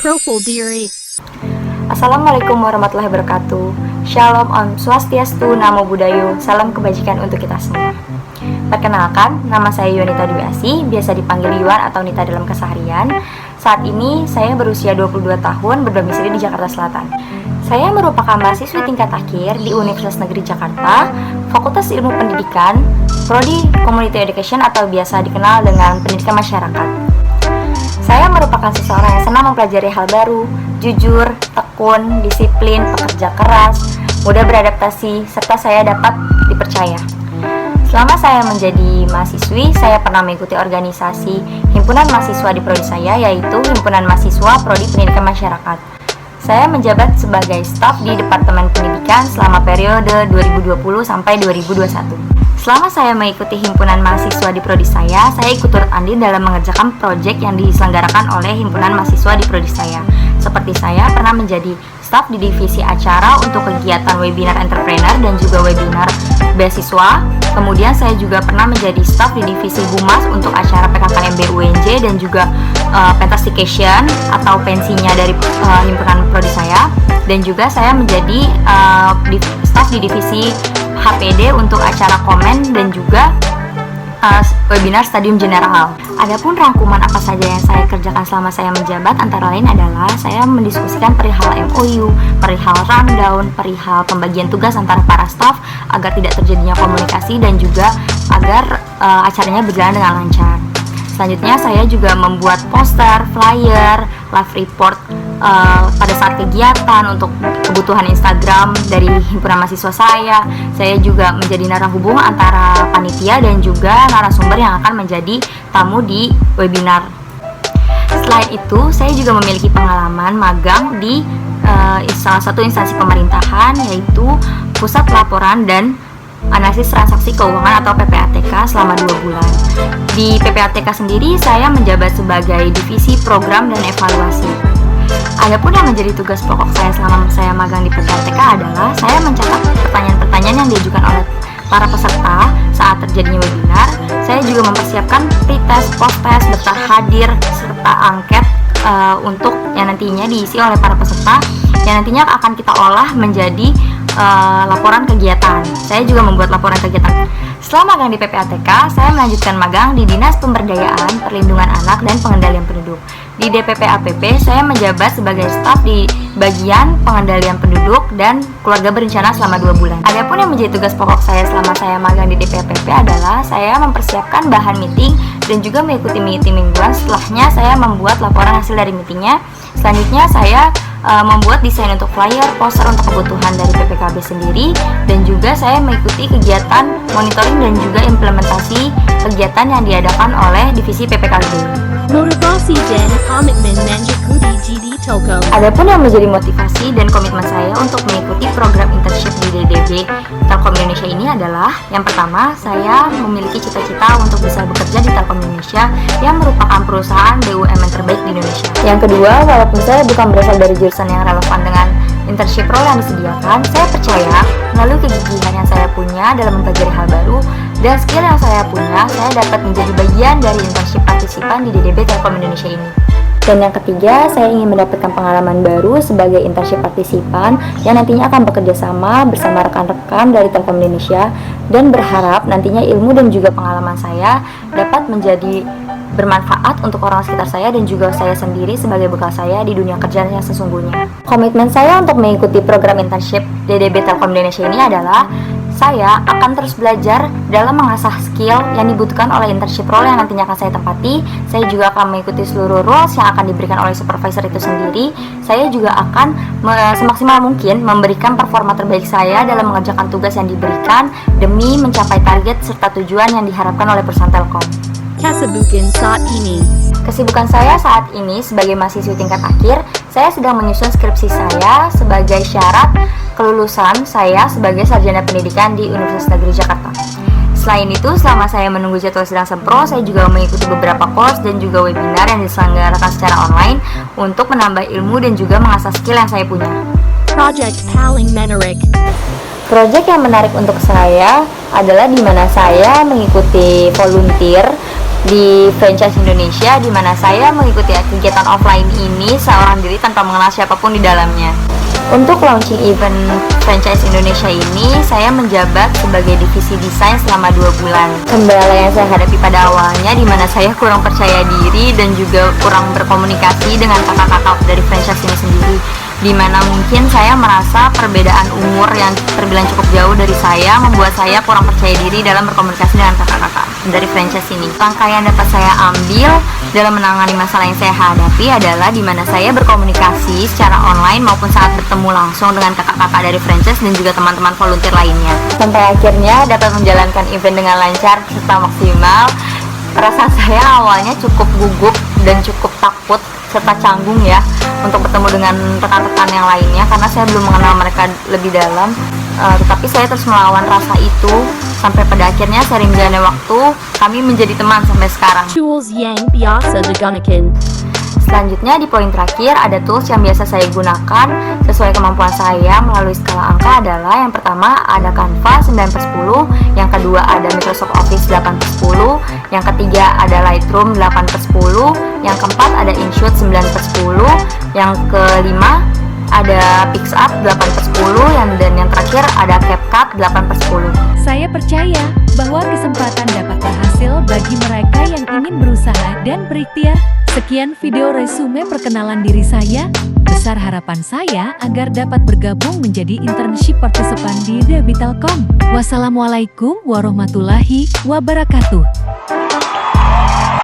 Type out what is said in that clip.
Profil diri. Assalamualaikum warahmatullahi wabarakatuh. Shalom, Om Swastiastu, Namo Buddhayo. Salam kebajikan untuk kita semua. Perkenalkan, nama saya Yunita Dwi Asih, biasa dipanggil Yuan atau Nita dalam keseharian. Saat ini saya berusia 22 tahun, berdomisili di Jakarta Selatan. Saya merupakan mahasiswi tingkat akhir di Universitas Negeri Jakarta, Fakultas Ilmu Pendidikan, Prodi Community Education atau biasa dikenal dengan Pendidikan Masyarakat. Saya merupakan seseorang yang senang mempelajari hal baru, jujur, tekun, disiplin, pekerja keras, mudah beradaptasi, serta saya dapat dipercaya. Selama saya menjadi mahasiswi, saya pernah mengikuti organisasi himpunan mahasiswa di prodi saya, yaitu Himpunan Mahasiswa Prodi Pendidikan Masyarakat. Saya menjabat sebagai staf di Departemen Pendidikan selama periode 2020 sampai 2021. Selama saya mengikuti himpunan mahasiswa di prodi saya ikut turut andil dalam mengerjakan proyek yang diselenggarakan oleh himpunan mahasiswa di prodi saya. Seperti saya pernah menjadi staf di divisi acara untuk kegiatan webinar entrepreneur dan juga webinar beasiswa. Kemudian saya juga pernah menjadi staf di divisi humas untuk acara PKKMB UNJ dan juga Pentastication atau pensinya dari himpunan prodi saya. Dan juga saya menjadi staf di divisi HPD untuk acara komen dan juga webinar Stadium General. Adapun rangkuman apa saja yang saya kerjakan selama saya menjabat antara lain adalah saya mendiskusikan perihal MOU, perihal rundown, perihal pembagian tugas antara para staf agar tidak terjadinya komunikasi dan juga agar acaranya berjalan dengan lancar. Selanjutnya saya juga membuat poster, flyer, live report pada saat kegiatan untuk kebutuhan Instagram dari himpunan mahasiswa saya. Saya juga menjadi narahubung antara panitia dan juga narasumber yang akan menjadi tamu di webinar. Selain itu, saya juga memiliki pengalaman magang di salah satu instansi pemerintahan, yaitu Pusat Pelaporan dan Analisis Transaksi Keuangan atau PPATK selama 2 bulan. Di PPATK sendiri, saya menjabat sebagai divisi program dan evaluasi. Adapun yang menjadi tugas pokok saya selama saya magang di PPATK adalah saya mencatat pertanyaan-pertanyaan yang diajukan oleh para peserta saat terjadinya webinar. Saya juga mempersiapkan pretest, posttest, daftar hadir, serta angket untuk yang nantinya diisi oleh para peserta yang nantinya akan kita olah menjadi laporan kegiatan. Saya juga membuat laporan kegiatan. Setelah magang di PPATK, saya melanjutkan magang di Dinas Pemberdayaan, Perlindungan Anak, dan Pengendalian Penduduk. Di DPP APP, saya menjabat sebagai staf di bagian pengendalian penduduk dan keluarga berencana selama 2 bulan. Adapun yang menjadi tugas pokok saya selama saya magang di DPP APP adalah saya mempersiapkan bahan meeting dan juga mengikuti meeting mingguan. Setelahnya, saya membuat laporan hasil dari meetingnya. Selanjutnya, saya membuat desain untuk flyer, poster untuk kebutuhan dari PPKB sendiri, dan juga saya mengikuti kegiatan monitoring dan juga implementasi kegiatan yang diadakan oleh divisi PPKB. Motivasi dan komitmen menjadi GD Telkom. Adapun yang menjadi motivasi dan komitmen saya untuk mengikuti program internship di DDB Telkom Indonesia ini adalah yang pertama, saya memiliki cita-cita untuk bisa bekerja di Telkom Indonesia yang merupakan perusahaan BUMN terbaik di Indonesia. Yang kedua, walaupun saya bukan berasal dari jurusan yang relevan dengan internship role yang disediakan, saya percaya melalui kegigihan yang saya punya dalam mempelajari hal baru dan skill yang saya punya, saya dapat menjadi bagian dari internship partisipan di DDB Telkom Indonesia ini. Dan yang ketiga, saya ingin mendapatkan pengalaman baru sebagai internship partisipan yang nantinya akan bekerja sama bersama rekan-rekan dari Telkom Indonesia dan berharap nantinya ilmu dan juga pengalaman saya dapat menjadi bermanfaat untuk orang sekitar saya dan juga saya sendiri sebagai bekal saya di dunia kerja yang sesungguhnya. Komitmen saya untuk mengikuti program internship DDB Telkom Indonesia ini adalah saya akan terus belajar dalam mengasah skill yang dibutuhkan oleh internship role yang nantinya akan saya tempati. Saya juga akan mengikuti seluruh roles yang akan diberikan oleh supervisor itu sendiri. Saya juga akan semaksimal mungkin memberikan performa terbaik saya dalam mengerjakan tugas yang diberikan demi mencapai target serta tujuan yang diharapkan oleh perusahaan Telkom. Kesibukan saya saat ini sebagai mahasiswi tingkat akhir, saya sedang menyusun skripsi saya sebagai syarat kelulusan saya sebagai sarjana pendidikan di Universitas Negeri Jakarta. Selain itu, selama saya menunggu jadwal sidang sempro, saya juga mengikuti beberapa course dan juga webinar yang diselenggarakan secara online untuk menambah ilmu dan juga mengasah skill yang saya punya. Project yang menarik untuk saya adalah di mana saya mengikuti volunteer di franchise Indonesia, di mana saya mengikuti kegiatan offline ini seorang diri tanpa mengenal siapapun di dalamnya. Untuk launching event franchise Indonesia ini, saya menjabat sebagai divisi desain selama 2 bulan. Kendala yang saya hadapi pada awalnya, di mana saya kurang percaya diri dan juga kurang berkomunikasi dengan kakak-kakak dari franchise ini sendiri, di mana mungkin saya merasa perbedaan umur yang terbilang cukup jauh dari saya membuat saya kurang percaya diri dalam berkomunikasi dengan kakak-kakak dari franchise ini. Langkah yang dapat saya ambil dalam menangani masalah yang saya hadapi adalah di mana saya berkomunikasi secara online maupun saat bertemu langsung dengan kakak-kakak dari franchise dan juga teman-teman volunteer lainnya. Sampai akhirnya dapat menjalankan event dengan lancar serta maksimal. Perasaan saya awalnya cukup gugup dan cukup takut serta canggung ya untuk bertemu dengan rekan-rekan yang lainnya karena saya belum mengenal mereka lebih dalam. Tetapi saya terus melawan rasa itu sampai pada akhirnya sering berjalannya waktu kami menjadi teman sampai sekarang. Tools yang biasa digunakan. Selanjutnya di poin terakhir ada tools yang biasa saya gunakan sesuai kemampuan saya melalui skala angka adalah yang pertama ada Canva 9/10, yang kedua ada Microsoft Office 8/10, yang ketiga ada Lightroom 8/10, yang keempat ada InShot 9/10, yang kelima ada PixArt 8/10, dan yang terakhir ada CapCut 8/10. Saya percaya bahwa kesempatan dapat berhasil bagi mereka yang ingin berusaha dan berikhtiar. Sekian video resume perkenalan diri saya. Besar harapan saya agar dapat bergabung menjadi internship partisipan di Debitelkom. Wassalamualaikum warahmatullahi wabarakatuh.